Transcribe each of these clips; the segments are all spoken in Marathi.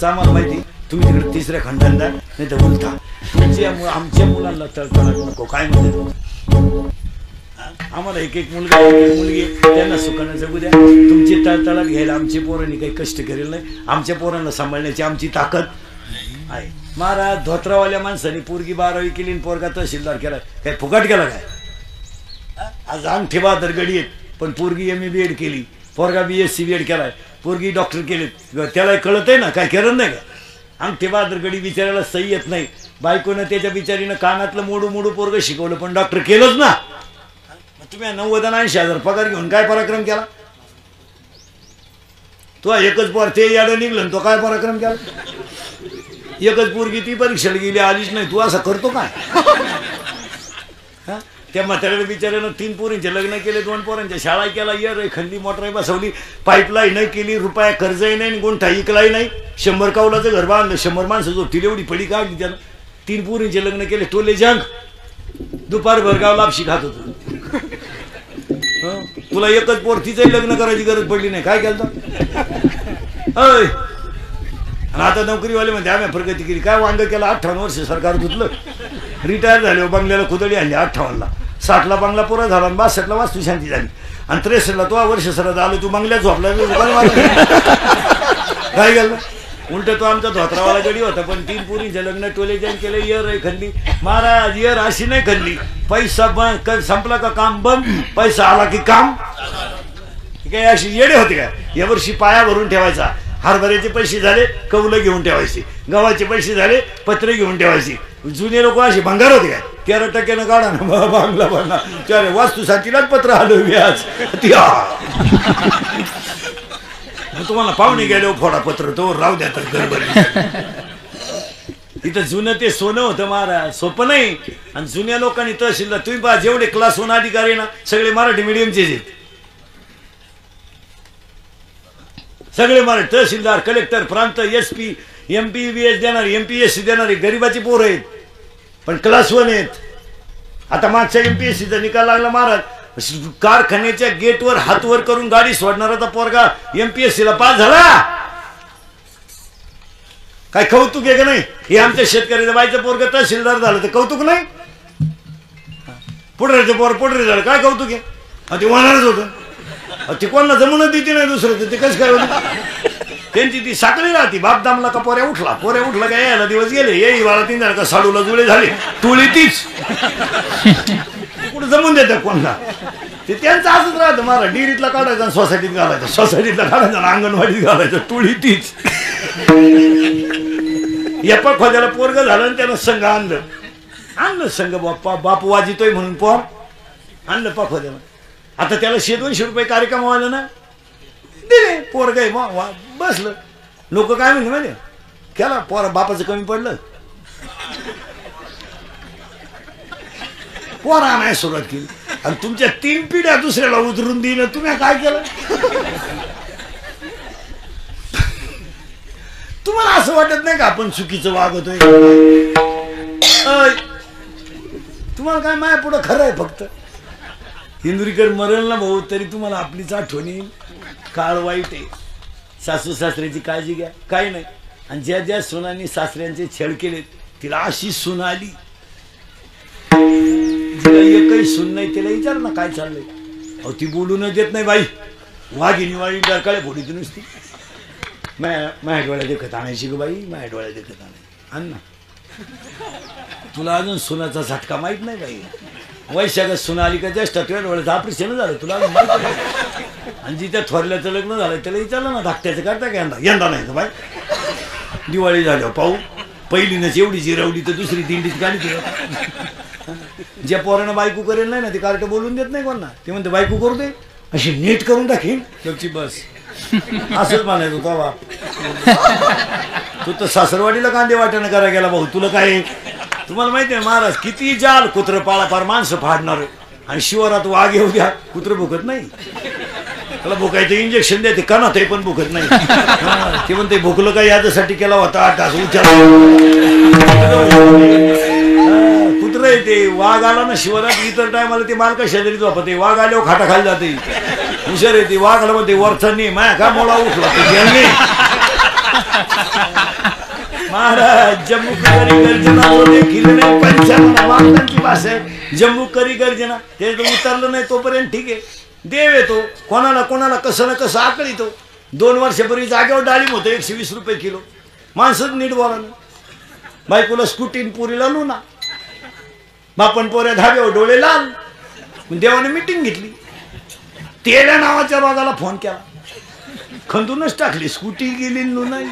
आम्हाला माहिती तुम्ही तिकडे तिसऱ्या खंडात जा, नाही तर उलटा आमच्या मुलांना तळतळाट नको. काय म्हणते आम्हाला एक एक मुलगा एक मुलगी त्यांना सुखानं जगू द्या. तुमची तळतळाट घ्यायला आमच्या पोरांनी काही कष्ट केलेलं नाही. आमच्या पोरांना सांभाळण्याची आमची ताकद आहे. महाराज धोत्रावाल्या माणसाने पोरगी 12वी केली आणि पोरगा तहसीलदार केला. काय फुकट केला काय? आज अंगठे बहादर गडी आहेत, पण पोरगी MA BEd केली, पोरगा BSc BEd केलाय, पोरगी डॉक्टर केली. त्याला कळत आहे ना काय केलं नाही का? अंगठे बहादर गडी बिचारायला सही येत नाही. बायकोनं त्याच्या बिचारीनं कानातलं मोडू मोडू पोरग शिकवलं, पण डॉक्टर केलंच ना. तुम्ही 90-80 पगार घेऊन काय पराक्रम केला? तो एकच पोर ते याडं निघलं, तो काय पराक्रम केला? एकच पोरगी ती परीक्षेला गेली, आलीच नाही. तू असं करतो काय? हा, त्या म्हाताऱ्याला बिचाऱ्यानं 3 पोरींचे लग्न केले, 2 पोरांच्या शाळा केला, येर खंडी मोटर बसवली, पाईपलाईन नाही केली, रुपया कर्जही नाही, गुंठा इकलाही नाही. 100 कौलाचं घर बांधलं, 100 माणसं झोपतील एवढी पडी काढली त्यानं. 3 पोरींचे लग्न केले, टोले जंग. दुपार भरगाव लापशी खात होतो. तुला एकच पोर, तिचंही लग्न करायची गरज पडली नाही. काय केलं? अय, आणि आता नोकरीवाले म्हणजे आम्ही प्रगती केली. काय वांग केला? 58 वर्ष सरकार धुतलं. रिटायर झाले, बंगल्याला खुदडी आणली. 58ला 60ला बंगला पुरा झाला, 62ला वास्तुशांती झाली, आणि 63ला तो वर्ष सरत आलो. तू बंगल्यात झोपला. काय केलं? उलट तो आमचा धोत्रावाला गडी होता, पण 3 पोरींचे लग्न टोले जैन केले. येर आहे खंडी. महाराज येर अशी नाही खंडली. पैसा बंद संपला का काम बंद, पैसा आला की काम. काय अशी येडे होते का? यावर्षी पाया भरून ठेवायचा. हरभऱ्याचे पैसे झाले, कौलं घेऊन ठेवायचे. गव्हाचे पैसे झाले, पत्रे घेऊन ठेवायची. जुने लोक असे भंगार होते काय? 13% काढा ना बांगला बनला. त्याने वास्तुशांतीलाच पत्र आलं व्याज. तुम्हाला पाहुणे गेले फोडा पत्र, तो राहू द्या तर गडबडी. इथं जुनं ते सोनं होतं महाराज, सोपं नाही. आणि जुन्या लोकांनी तहसीलदार, तुम्ही पहा जेवढे क्लास 1 अधिकारी ना सगळे मराठी मीडियमचेच आहेत. सगळे मराठी. तहसीलदार, कलेक्टर, प्रांत, SP, MPBS देणारे, MPSC देणारे गरीबाची पोरं आहेत, पण क्लास 1 आहेत. आता मागच्या MPSCचा निकाल लागला महाराज. कारखान्याच्या गेटवर हातवर करून गाडी सोडणारा पोरगा MPSCला पास झाला. काय कौतुक आहे का नाही? हे आमच्या शेतकऱ्याच्या बाईचं पोरग तहसीलदार झालं तर कौतुक नाही? पुढऱ्याचं पोर पुढरे झालं, काय कौतुक आहे? ते होणारच होतं. ती कोणाला जमूनच देते नाही दुसरं, ते कसं काय होतं? त्यांची ती साखळी राहती. बाप दामला का पोऱ्या उठला का यायला दिवस गेले, येई बाळा 3 झालं का साडूला जुळे झाले, तुळी तीच. कुठं जमून देतात कोणाला? ते त्यांचं असंच राहतं. मला डिरीतला काढायचं, सोसायटीत घालायचं, सोसायटीतला काढायचं, अंगणवाडीत घालायचं, टोळी तीच. एपा खोद्याला पोरग झालं आणि त्यानं संघ आणलं संघ. बापू वाजितोय म्हणून पोर आणलं पाखोद्याला. आता त्याला 100-200 रुपये कार्यक्रम व्हायला ना दिले. पोरग आहे बसलं. लोक काय म्हणले माहिती केला पोर बापाचं कमी पडलं, पोर आणायला सुरुवात केली. आणि तुमच्या 3 पिढ्या दुसऱ्याला उतरून देईन. तुम्ही काय केलं? तुम्हाला असं वाटत नाही का आपण चुकीचं वागतोय? तुम्हाला काय माया पुढं खरं आहे फक्त. इंदुरीकर मरेल ना भाऊ तरी तुम्हाला आपलीच आठवण येईल. काळ वाईट आहे. सासू सासऱ्याची काळजी घ्या. काही नाही. आणि ज्या ज्या सुनांनी सासऱ्यांचे छळ केले तिला अशी सून आली, तिला एकही सून नाही. तिला विचार ना काय चाललंय. अहो ती बोलून देत नाही बाई. वाघिणी वाळी डरकाळे फोडीतून नुसती. माझ्या डोळ्या देखत आणायची ग बाई, माझ्या डोळ्या देखत आणायची. आण ना. तुला अजून सुनाचा झटका माहित नाही बाई. वैशाखात सुना आली का जास्त डोळ्याचं ऑपरेशन झालं तुला अजून माहित नाही. आणि जिथं थोरल्याचं लग्न झालं त्याला विचारलं ना धाकट्याचं करता का यंदा नाही तर बाई. दिवाळी झाल्यावर पाहू. पहिलीनच एवढी जिरवली तर दुसरी दिंडीत गाडी. ज्या पोरानं बायको करेल नाही ना ते कार्ट बोलून देत नाही कोणा. ते म्हणते बायको करू दे अशी नीट करून टाकीन तुमची बस. असंच म्हणायचं तो बाप. तू तर सासरवाडीला कांदे वाटणं करा गेला भाऊ. तुला काय तुम्हाला माहिती आहे महाराज किती जाल कुत्र पाळा पार माणसं फाडणार. आणि शिवारात वाघ येऊ द्या कुत्र भुकत नाही. त्याला भुकायचं इंजेक्शन द्या ते कना ते पण भुकत नाही. ते म्हणते भुकलं का याच्यासाठी केला होता 8 तास विचार. कुत्र आहे ते. वाघ आला ना शिवारात इतर टायमाला ते मालका शेजारी झोपते. वाघ आल्यावर खाटा खाली जाते. हुशार आहे ते. वाघ आला म्हणते वरचा नाही माया का मोळा उठला ते महाराज जम्मू करी गर्जना तो देखील नाही, पंचावन्न वाक्यांची भाषा आहे. जम्मू करी गर्जना ते उतरलं नाही तोपर्यंत ठीक आहे. देव येतो कोणाला कोणाला कसं ना कसं आकळीतो. 2 वर्षापूर्वी जागेवर डाळिंब होतं 120 रुपये किलो. माणसं नीट बोला ना. बायकोला स्कूटीन पुरीला लुना, बापन पोऱ्या धाब्यावर डोळे लाल. देवाने मिटिंग घेतली. तेल्या नावाच्या बागाला फोन केला, खंदूनच टाकली. स्कूटी गेली नाही.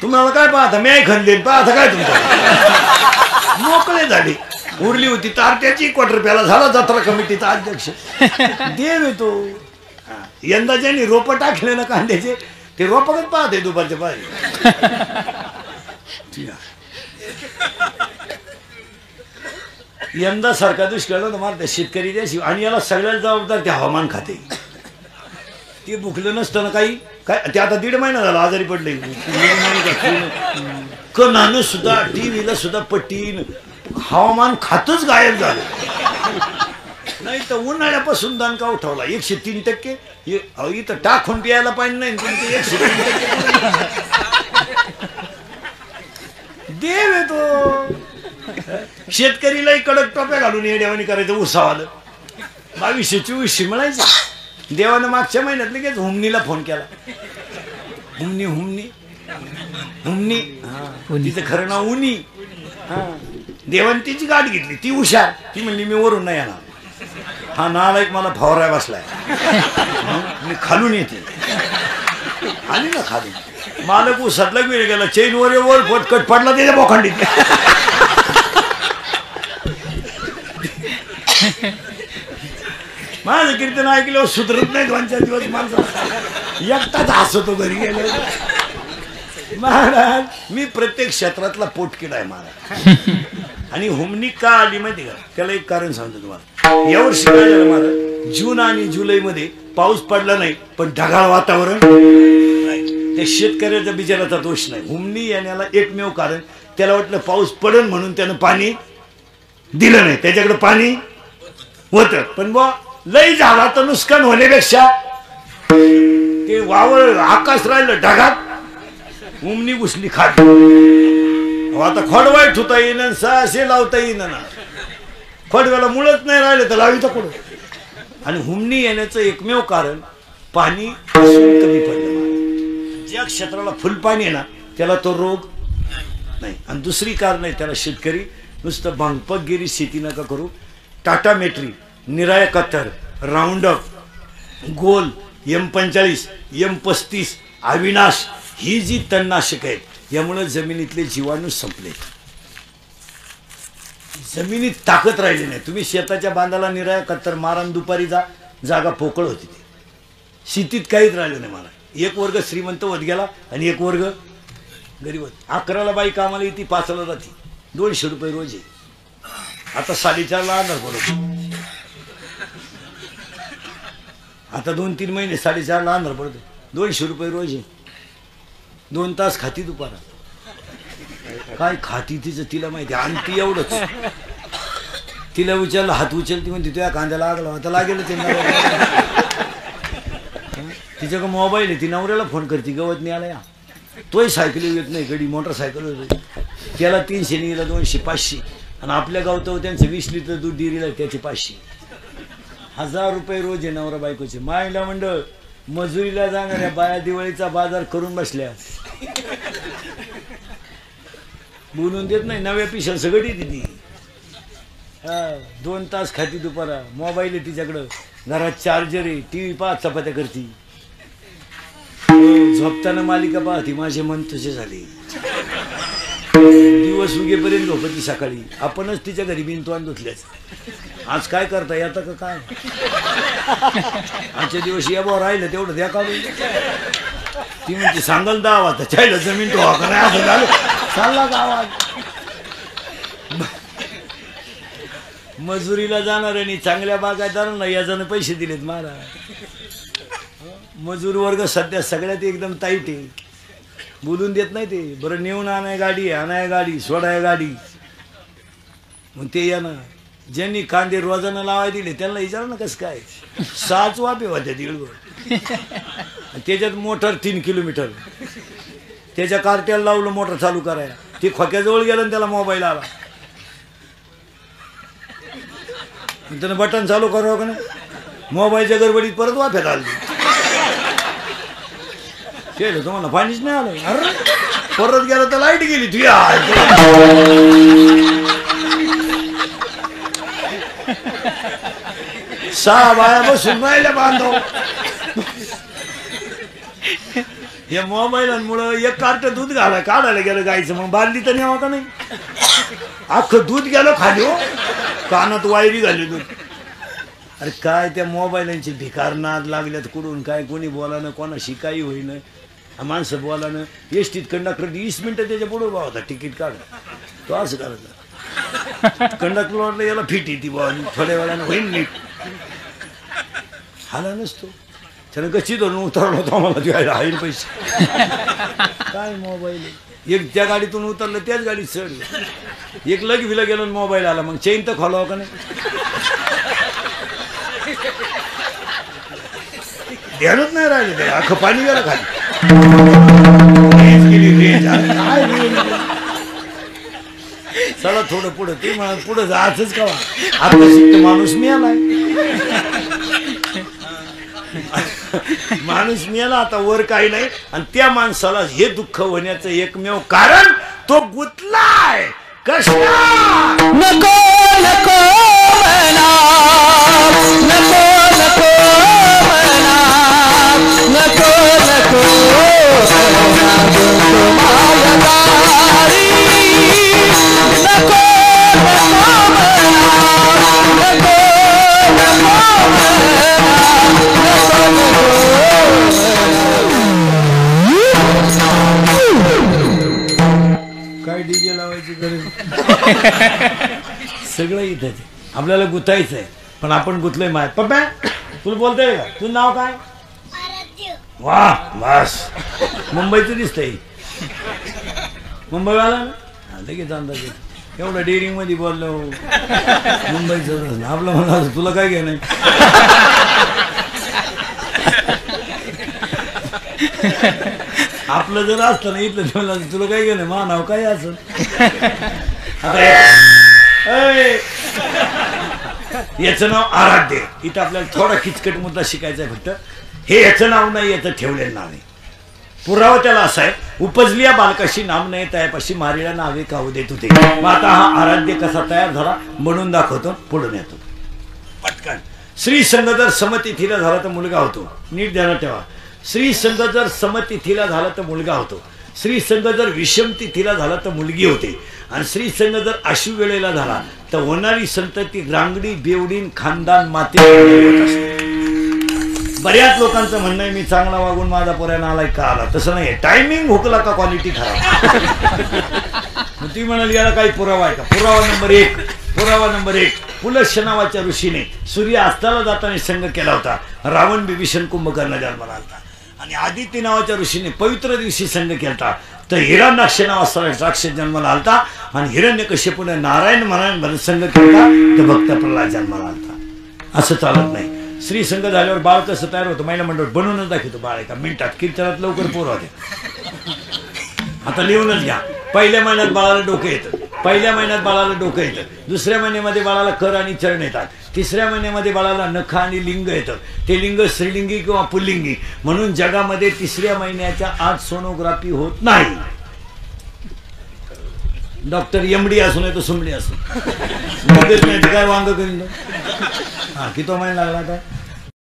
तुम्हाला काय पाहता, मी खंदेन पाहता काय तुमचं. मोकळे झाले. उरली होती तारट्याची ₹1 झाला जत्रा कमिटीचा अध्यक्ष. देव येतो. यंदा ज्यांनी रोप टाकले ना कांद्याचे ते रोपच पाहते दुपारच्या पाहिजे. यंदा सरकार दुष्काळ तुम्हाला त्या शेतकरी द्याशी आणि याला सगळ्याला जबाबदार ते हवामान खाते. ते भुकलं नसतं ना काही काय. ते आता 1.5 महिना झाला आजारी पडले. कणानं सुद्धा टीव्हीला सुद्धा पट्टीन हवामान खातच गायब झालं. नाही तर उन्हाळ्यापासून दणका उठवला 103%. इथं टाकून प्यायला पाणी नाही तुमचे 103%. देव येतो. शेतकरीलाही कडक टोप्या घालून येड्यावानी करायचं. उसावालं 2200-2400 मिळायचं. देवानं मागच्या महिन्यात लगेच हुमनीला फोन केला. हुमनी हुमनी हुमनी तिचं खरं नाव उनी. देवाने तिची गाठ घेतली. ती हुशार. ती म्हणली मी वरून नाही येणार. हा नालायक मला फवाराय बसलाय. मी खालून येते. आली ना खालून. मालक उसातला वेळ गेला. चैन वर फटकट पडला त्याच्या बोखंडीत. माझं कीर्तन ऐकल्यावर सुधरत नाही 2-4 दिवस. माणसं एकटाच हसतो घरी गेलो. महाराज मी प्रत्येक क्षेत्रातला पोटकिडा आहे महाराज. आणि हुमनी का आली माहिती का, त्याला एक कारण सांगतो तुम्हाला. यावर्षी काय झालं महाराज, जून आणि जुलैमध्ये पाऊस पडला नाही, पण ढगाळ वातावरण नाही. त्या शेतकऱ्याचा बिचाराचा दोष नाही. हुमनी येण्याला एकमेव कारण, त्याला वाटलं पाऊस पडेल म्हणून त्यानं पाणी दिलं नाही. त्याच्याकडे पाणी होतं पण बुवा लई झाला तर नुकसान होण्यापेक्षा ते वावळ आकाश राहिलं ढगात. उमनी घुसली खात. आता खोडवाय ठुता येईन सहाशे लावता येईन ना. खोडव्याला मुळच नाही राहिलं तर लावी तर कुठं. आणि हुमणी येण्याचं एकमेव कारण पाणी कमी पडलं. ज्या क्षेत्राला फुल पाणी आहे ना त्याला तो रोग नाही. आणि दुसरी कारण आहे, त्याला शेतकरी नुसतं भांगपतगिरी शेती नका करू. टाटा मेट्री, निराया कत्तर, राऊंडअप, गोल, M45, M35, अविनाश ही जी तणनाशक आहेत यामुळे जमिनीतले जीवाणू संपले. जमिनीत ताकद राहिली नाही. तुम्ही शेताच्या बांधाला निराया कत्तर मारा, दुपारी जागा पोकळ होती. ती शेतीत काहीच राहिलं नाही. मला एक वर्ग श्रीमंत होत गेला आणि एक वर्ग गरीब होत. 11ला बाई कामाला येते, 5ला जाते. 200 रुपये रोज आहे. आता 4.5ला आणणार पडतो. आता 2-3 महिने 4.5ला आणणार पडतो. 200 रुपये रोज आहे. 2 तास खाती दुपारा. काय खाती तिचं तिला माहिती. आणि ती एवढंच. तिला विचारलं, हात उचलती म्हणते तुझ्या कांद्याला आग लावा. आता लागेल ते. तिच्याकडे मोबाईल आहे. ती नवऱ्याला फोन करते गवत नाही आला या. तोही सायकली येत नाही. गडी मोटरसायकल होती. त्याला 300 निघाला 200, 500. आणि आपल्या गावतं त्यांचं 20 लिटर दूध डेअरीला त्याचे 500. 1000 रुपये रोज आहे नवरा बायकोचे. मायला मंडळ मजुरीला जाणाऱ्या बाया दिवाळीचा बाजार करून बसल्या. बोलून देत नाही. नव्या पिशा सगळी ती 2 तास खाती दुपारा. मोबाईल आहे तिच्याकडं. घरात चार्जर आहे. TV पाहत चपात्या करती. झोपताना मालिका पाहती. माझे मन तुझे झाले. दिवस उगेपर्यंत झोपती सकाळी. आपणच तिच्या घरी बिनतोंड धुतल्याच. आज काय करता येतं का काय. आजच्या दिवस या बा राहिलं तेवढं द्या काढून. ती म्हणते सांगाल 10 वाजता चायला जमीन तो का नाही असं झालं. चालला का आवाज. मजुरीला जाणार आणि चांगल्या बागायतदारांना याच्यानं पैसे दिलेत महाराज. मजूर वर्ग सध्या सगळ्यात एकदम टाईट आहे. बोलून देत नाही ते. बरं नेऊन आणाय गाडी, आणाय गाडी, सोडाय गाडी. मग ते या ना ज्यांनी कांदे रोजानं लावाय दिले त्यांना विचारा ना कसं काय. 6 वाफे होत्या 1.5 त्याच्यात मोटर 3 किलोमीटर. त्याच्या कार्ट्याला लावलं मोटर चालू करायला, ती खोक्याजवळ गेलं आणि त्याला मोबाईल आला. त्यानं बटन चालू करावं का नाही, मोबाईलच्या गडबडीत परत वाफ्यात आली. केलं तुम्हाला पाणीच नाही आलं. अरे परत गेलं तर लाईट गेली. तुझी सहा बाया बसून राहिल्या बांधव. या मोबाईलांमुळं एक कार्ट दूध काढायला गेलं गायचं, मग बांधली तर नाही का नाही, अख्खं दूध गेलं खाली. हो कानात वायरी घाली दूध. अरे काय त्या मोबाईलांची भिकार नाद लागल्यात कुठून काय, कोणी बोलानं, कोणा शिकाई होईन, माणसं बोलानं. एसटीत कंडक्टर 20 मिनिटं त्याच्या पुढे उभा होता तिकीट काढ, तो असं करायचा. कंडक्टर वाटलं याला फिट येते बा, थोड्या वेळानं होईन नीट. हाला नसतो त्यानं गच्ची धरून उतरलो होतो आम्हाला द्यायला आहे पैसे. काय मोबाईल, एक त्या गाडीतून उतरलं त्याच गाडीत चढलं, एक लगविला गेलो मोबाईल आला, मग चेन तर खोलावं का नाही. ध्यानच नाही राहिले, ते अख्खं पाणी गेलं खाली. चला थोडं पुढं, ते म्हणा पुढं जायचंच का, आपला शिकत माणूस मिळालाय. माणूस मिळाला आता, वर काही नाही. आणि त्या माणसाला हे दुःख होण्याचं एकमेव कारण तो गुतलाय कष्टात. नको नको म्हणा, नको नको म्हणा, नको नको म्हणा, दुःख मायदारी. नको नको म्हणा, नको नको म्हणा, नको नको काय डीजे लावायची गरज. सगळं इथंच आपल्याला गुतायचं आहे, पण आपण गुतलोय. माय पप्पा तुला बोलतोय का, तुझं नाव काय. वा बस मुंबईचं दिसतंय, मुंबईवाला लगेच अंदाज येतो. एवढं डेअरिंग मध्ये बोललो मुंबईचं. आपलं म्हणा तुला काय घे नाही. आपलं जर असतं ना इथलं जेवण, तुला काय घेणं मा नाव काय असं. याचं नाव आराध्य. इथं आपल्याला थोडा किचकट मुद्दा शिकायचा आहे फक्त. हे याचं नाव नाही, याचं ठेवलेलं नाव आहे. पुरावा त्याला असा आहे, उपजलिया बालकाशी नाम नाही त्यापाशी मारीला नावे काहू देत होते. मग आता हा आराध्य कसा तयार झाला म्हणून दाखवतो, पुढून येतो पटकन. श्री संघ जर समतिथीला झाला तर मुलगा होतो. नीट ध्यानात ठेवा. श्री संघ जर समतिथीला झाला तर मुलगा होतो. श्री संघ जर विषम तिथीला झाला तर मुलगी होते. आणि श्री संघ जर अशु वेळेला झाला तर होणारी संतती रांगडी बेवडीन खानदान माते होत असते. बऱ्याच लोकांचं म्हणणं आहे मी चांगला वागून माझा पोऱ्यानं आलाय का आला. तसं नाही, टायमिंग हुकला का क्वालिटी खराब. ती म्हणाली याला काही पुरावा आहे का. पुरावा नंबर 1, पुरावा नंबर 1, पुलश नावाच्या ऋषीने सूर्य अस्ताला जाताना संघ केला होता. रावण विभीषण कुंभकर्ण जन्माला आला आणि आदित्य नावाच्या ऋषीने पवित्र दिवशी संघ केला. तर हिरण्याक्ष नावाचा राक्षस जन्माला आलता आणि हिरण्यकश्यपूने नारायण महाराज संघ केला तर भक्त प्रल्हाद जन्माला आलता. असं चालत नाही. श्री संघ झाल्यावर बाळ कसं तयार होतं महिला मंडळ बनवूनच दाखवतो. बाळ एका मिनिटात कीर्तनात लवकर पोर होते. आता लिहूनच घ्या. पहिल्या महिन्यात बाळाला डोकं येतं, पहिल्या महिन्यात बाळाला डोकं येतं, दुसऱ्या महिन्यामध्ये बाळाला कर आणि चरण येतात, तिसऱ्या महिन्यामध्ये बाळाला नख आणि लिंग येतं. ते लिंग स्त्रीलिंगी किंवा पुल्लिंगी म्हणून जगामध्ये तिसऱ्या महिन्याच्या आत सोनोग्राफी होत नाही. डॉक्टर एमडी असू नाही तर सुमडी असू काय वांग करीन. हा किती महिना लागला आता.